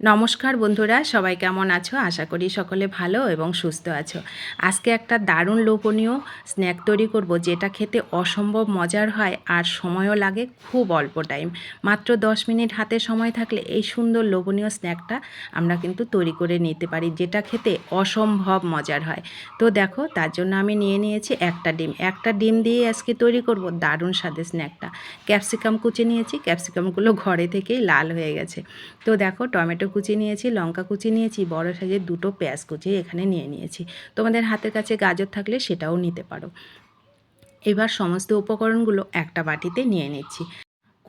নমস্কার বন্ধুরা, সবাই কেমন আছো? আশা করি সকলে ভালো এবং সুস্থ আছো। আজকে একটা দারুণ লোভনীয় স্ন্যাক তৈরি করব, যেটা খেতে অসম্ভব মজার হয় আর সময়ও লাগে খুব অল্প টাইম। মাত্র 10 মিনিট হাতে সময় থাকলে এই সুন্দর লোভনীয় স্ন্যাকটা আমরা কিন্তু তৈরি করে নিতে পারি, যেটা খেতে অসম্ভব মজার হয়। তো দেখো, তার জন্য আমি নিয়ে নিয়েছি একটা ডিম দিয়ে আজকে তৈরি করব দারুণ স্বাদের স্ন্যাকটা। ক্যাপসিকাম কুচি নিয়েছি, ক্যাপসিকামগুলো ঘরে থেকেই লাল হয়ে গেছে। তো দেখো, টমেটো কুচি নিয়েছি, লঙ্কা কুচি নিয়েছি, বড় সাইজের 2টো পেঁয়াজ কুচি এখানে নিয়ে নিয়েছি। তোমাদের হাতের কাছে গাজর থাকলে সেটাও নিতে পারো। এবার সমস্ত উপকরণগুলো একটা বাটিতে নিয়ে নিচ্ছি।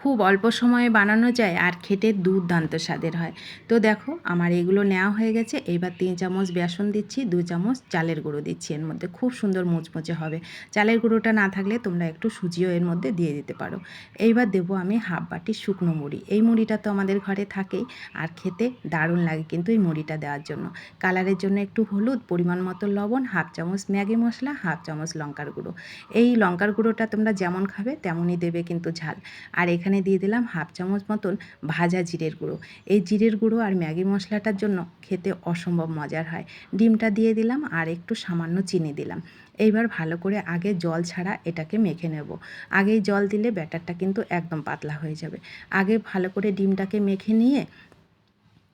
খুব অল্প সময়ে বানানো যায় আর খেতে দুর্দান্ত স্বাদের হয়। তো দেখো, আমার এগুলো নেওয়া হয়ে গেছে। এবার 3 চামচ বেসন দিচ্ছি, 2 চামচ চালের গুঁড়ো দিচ্ছি এর মধ্যে, খুব সুন্দর মুচমুচে হবে। চালের গুঁড়োটা না থাকলে তোমরা একটু সুজিও এর মধ্যে দিয়ে দিতে পারো। এইবার দেবো আমি হাফ বাটি শুকনো মুড়ি। এই মুড়িটা তো আমাদের ঘরে থাকেই, আর খেতে দারুণ লাগে কিন্তু এই মুড়িটা দেওয়ার জন্য। কালারের জন্য একটু হলুদ, পরিমাণ মতো লবণ, হাফ চামচ ম্যাগি মশলা, হাফ চামচ লঙ্কার গুঁড়ো। এই লঙ্কার গুঁড়োটা তোমরা যেমন খাবে তেমনই দেবে কিন্তু ঝাল। আর এখানে দিয়ে দিলাম হাফ চামচ মতন ভাজা জিরের গুঁড়ো। এই জিরের গুঁড়ো আর ম্যাগি মশলাটার জন্য খেতে অসম্ভব মজার হয়। ডিমটা দিয়ে দিলাম আর একটু সামান্য চিনি দিলাম। এইবার ভালো করে আগে জল ছাড়া এটাকে মেখে নেব। আগেই জল দিলে ব্যাটারটা কিন্তু একদম পাতলা হয়ে যাবে। আগে ভালো করে ডিমটাকে মেখে নিয়ে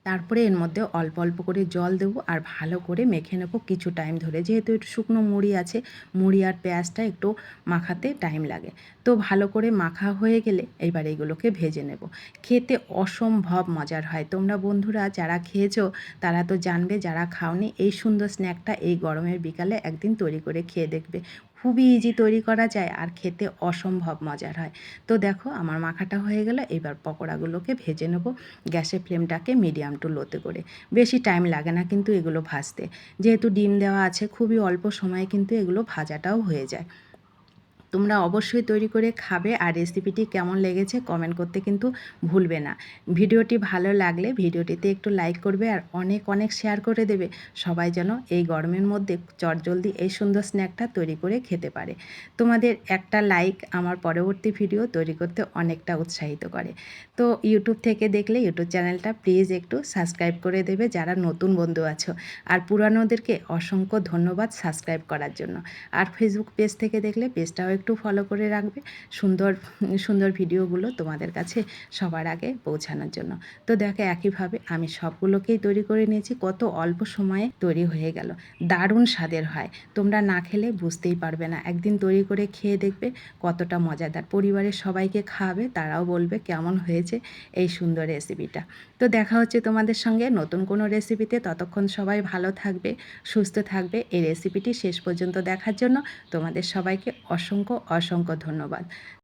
তারপরে এর মধ্যে অল্প অল্প করে জল দেবো আর ভালো করে মেখে নেবো কিছু টাইম ধরে। যেহেতু একটু শুকনো মুড়ি আছে, মুড়ি আর পেঁয়াজটা একটু মাখাতে টাইম লাগে। তো ভালো করে মাখা হয়ে গেলে এইবার এগুলোকে ভেজে নেব। খেতে অসম্ভব মজার হয়। তোমরা বন্ধুরা যারা খেয়েছো তারা তো জানবে, যারা খাওনি এই সুন্দর স্ন্যাকটা এই গরমের বিকালে একদিন তৈরি করে খেয়ে দেখবে। খুবই ইজি তৈরি করা যায় আর খেতে অসম্ভব মজার হয়। তো দেখো, আমার মাখাটা হয়ে গেল। এবার পকোড়াগুলোকে ভেজে নেব গ্যাসের ফ্লেমটাকে মিডিয়াম টু লোতে করে। বেশি টাইম লাগে না কিন্তু এগুলো ভাজতে। যেহেতু ডিম দেওয়া আছে, খুবই অল্প সময়ে কিন্তু এগুলো ভাজাটাও হয়ে যায়। তোমরা অবশ্যই তৈরি করে খাবে আর রেসিপিটি কেমন লেগেছে কমেন্ট করতে কিন্তু ভুলবে না। ভিডিওটি ভালো লাগলে ভিডিওটিতে একটু লাইক করবে আর অনেক অনেক শেয়ার করে দেবে, সবাই যেন এই গরমের মধ্যে চটজলদি এই সুন্দর স্ন্যাকটা তৈরি করে খেতে পারে। তোমাদের একটা লাইক আমার পরবর্তী ভিডিও তৈরি করতে অনেকটা উৎসাহিত করে। তো ইউটিউব থেকে দেখলে ইউটিউব চ্যানেলটা প্লিজ একটু সাবস্ক্রাইব করে দেবে যারা নতুন বন্ধু আছো। আর পুরানোদেরকে অসংখ্য ধন্যবাদ সাবস্ক্রাইব করার জন্য। আর ফেসবুক পেজ থেকে দেখলে পেজটাও একটু ফলো করে রাখবে, সুন্দর সুন্দর ভিডিওগুলো তোমাদের কাছে সবার আগে পৌঁছানোর জন্য। তো দেখো, একইভাবে আমি সবগুলোকেই তৈরি করে নিয়েছি। কত অল্প সময়ে তৈরি হয়ে গেল, দারুণ স্বাদের হয়। তোমরা না খেলে বুঝতেই পারবে না। একদিন তৈরি করে খেয়ে দেখবে কতটা মজাদার। পরিবারের সবাইকে খাওয়াবে, তারাও বলবে কেমন হয়েছে এই সুন্দর রেসিপিটা। তো দেখা হচ্ছে তোমাদের সঙ্গে নতুন কোনো রেসিপিতে। ততক্ষণ সবাই ভালো থাকবে, সুস্থ থাকবে। এই রেসিপিটি শেষ পর্যন্ত দেখার জন্য তোমাদের সবাইকে অসংখ্য অসংখ্য ধন্যবাদ।